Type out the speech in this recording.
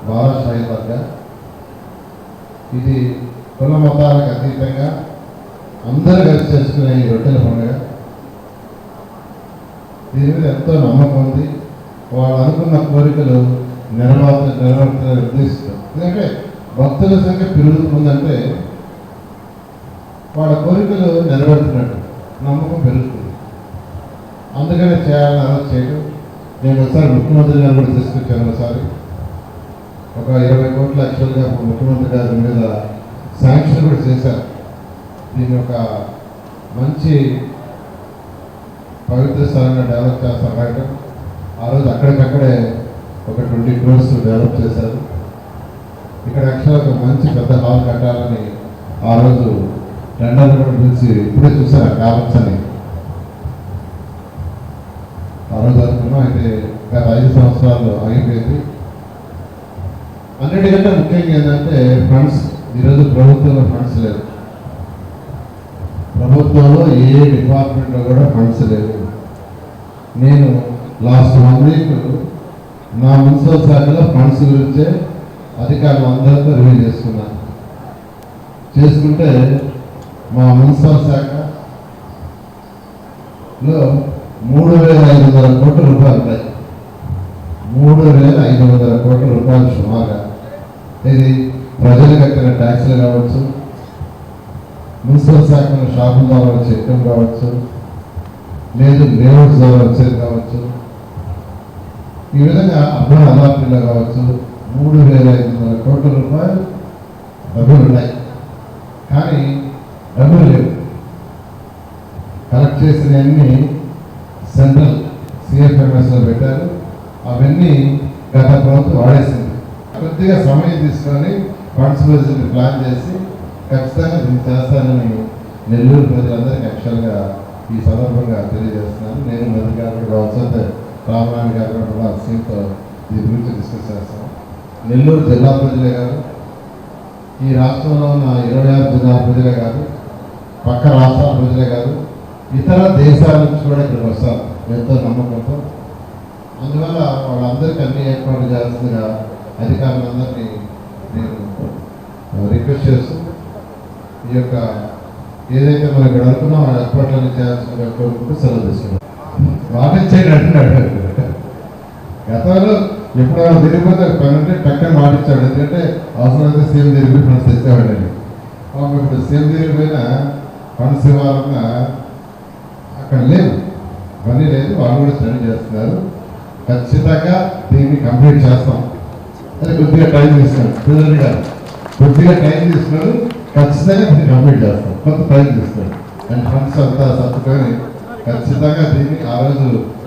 బాలశాహిబద్ద ఇది కుల మతాలకు అతీతంగా అందరూ కలిసి చేసుకునే ఈ రొట్టెల పండుగ. దీని మీద ఎంతో నమ్మకం ఉంది. వాళ్ళు అనుకున్న కోరికలు నెరవేర్చాలని ఉద్దేశిస్తాం. ఎందుకంటే భక్తుల సంఖ్య పెరుగుతుందంటే వాళ్ళ కోరికలు నెరవేరుతున్నట్టు నమ్మకం పెరుగుతుంది. అందుకనే చేయాలని ఆలోచన చేయడం. నేను ఒకసారి ముఖ్యమంత్రి గారు కూడా తీసుకొచ్చాను. ఒకసారి ఒక 20 కోట్ల యాక్చువల్గా ముఖ్యమంత్రి గారి మీద శాంక్షన్ కూడా చేశారు. దీన్ని ఒక మంచి పవిత్ర స్థలంగా డెవలప్ చేస్తారు బయట. ఆ రోజు అక్కడికక్కడే ఒక 20 crores డెవలప్ చేశారు. ఇక్కడ యాక్చువల్గా ఒక మంచి పెద్ద హాల్ కట్టాలని ఆ రోజు టెండర్లు కూడా పిలిచి ఇప్పుడే చూసారు కావచ్చని ఆ రోజు అనుకున్నాం. అయితే గత 5 సంవత్సరాలు అయిపోయింది. అన్నిటికంటే ముఖ్యంగా ఏంటంటే ఫండ్స్. ఈరోజు ప్రభుత్వంలో ఫండ్స్ లేదు. ప్రభుత్వంలో ఏ డిపార్ట్మెంట్లో కూడా ఫండ్స్ లేదు. నేను లాస్ట్ 1 week నా మున్సిపల్ శాఖలో ఫండ్స్ గురించే అధికారులు అందరితో రివ్యూ చేసుకున్నాను. చేసుకుంటే మా మున్సిపల్ శాఖలో 3,500 కోట్ల రూపాయలు ఉంటాయి. 3,500 కోట్ల రూపాయలు సుమారుగా. ఇది ప్రజలు కట్టిన ట్యాక్స్లు కావచ్చు, మున్సిపల్ శాఖలో షాపుల ద్వారా వచ్చే ఇన్కమ్ కావచ్చు, లేదు లేఅవుట్స్ ద్వారా వచ్చేది కావచ్చు. ఈ విధంగా అర్బన్ అథారిటీలో కావచ్చు 3,500 కోట్ల రూపాయలు డబ్బులు ఉన్నాయి. కానీ డబ్బులు లేవు. కలెక్ట్ చేసినవన్నీ సెంట్రల్ CFMSలో పెట్టారు. అవన్నీ గత ప్రభుత్వం వాడేసింది. కొద్దిగా సమయం తీసుకొని ఫండ్స్ బడ్జెట్ ప్లాన్ చేసి ఖచ్చితంగా దీన్ని చేస్తానని నెల్లూరు ప్రజలందరికీ యాక్చువల్గా ఈ సందర్భంగా తెలియజేస్తున్నాను. నేను మంత్రి గారు కూడా కావచ్చు, రామనారాయణ గారు కూడా సీట్తో దీని గురించి డిస్కస్ చేస్తాను. నెల్లూరు జిల్లా ప్రజలే కాదు, ఈ రాష్ట్రంలో ఉన్న 26 జిల్లా ప్రజలే కాదు, పక్క రాష్ట్రాల ప్రజలే కాదు, ఇతర దేశాల నుంచి కూడా ఇక్కడికి వస్తారు ఎంతో నమ్మకంతో. అందువల్ల వాళ్ళందరికీ అన్ని ఏర్పాట్లు చేయాల్సిందిగా అధికారులందరినీ నేను రిక్వెస్ట్ చేస్తూ ఈ యొక్క ఏదైతే మనం ఇక్కడ అనుకున్నాం ఆ ఏర్పాట్లన్నీ చేయాల్సిందిగా కోరుకుంటూ సెలవు తీసుకున్నాం. మాటిచ్చేయండి అంటున్నాడు. గతంలో ఎప్పుడైనా తిరిగిపోతే పని పక్కన మాటిచ్చాడు. ఎందుకంటే అవసరమైతే సీఎం తిరిగి ఫండ్స్ తెచ్చేవాడండి. ఇప్పుడు సీఎం తిరిగిపోయినా ఫండ్స్ ఇవ్వాలన్నా అక్కడ లేదు, పని లేదు. వాళ్ళు కూడా స్టడీ చేస్తున్నారు. ఖచ్చితంగా దీన్ని కంప్లీట్ చేస్తాం. అది కొద్దిగా టైం తీసుకున్నాడు ప్రెసిడెంట్ గారు, కొద్దిగా టైం తీసుకున్నాడు. ఖచ్చితంగా దీన్ని కంప్లీట్ చేస్తాం. కొంత టైం తీసుకున్నాడు అండ్ ఫండ్స్ అంతా సర్దుకొని ఖచ్చితంగా దీన్ని ఆ రోజు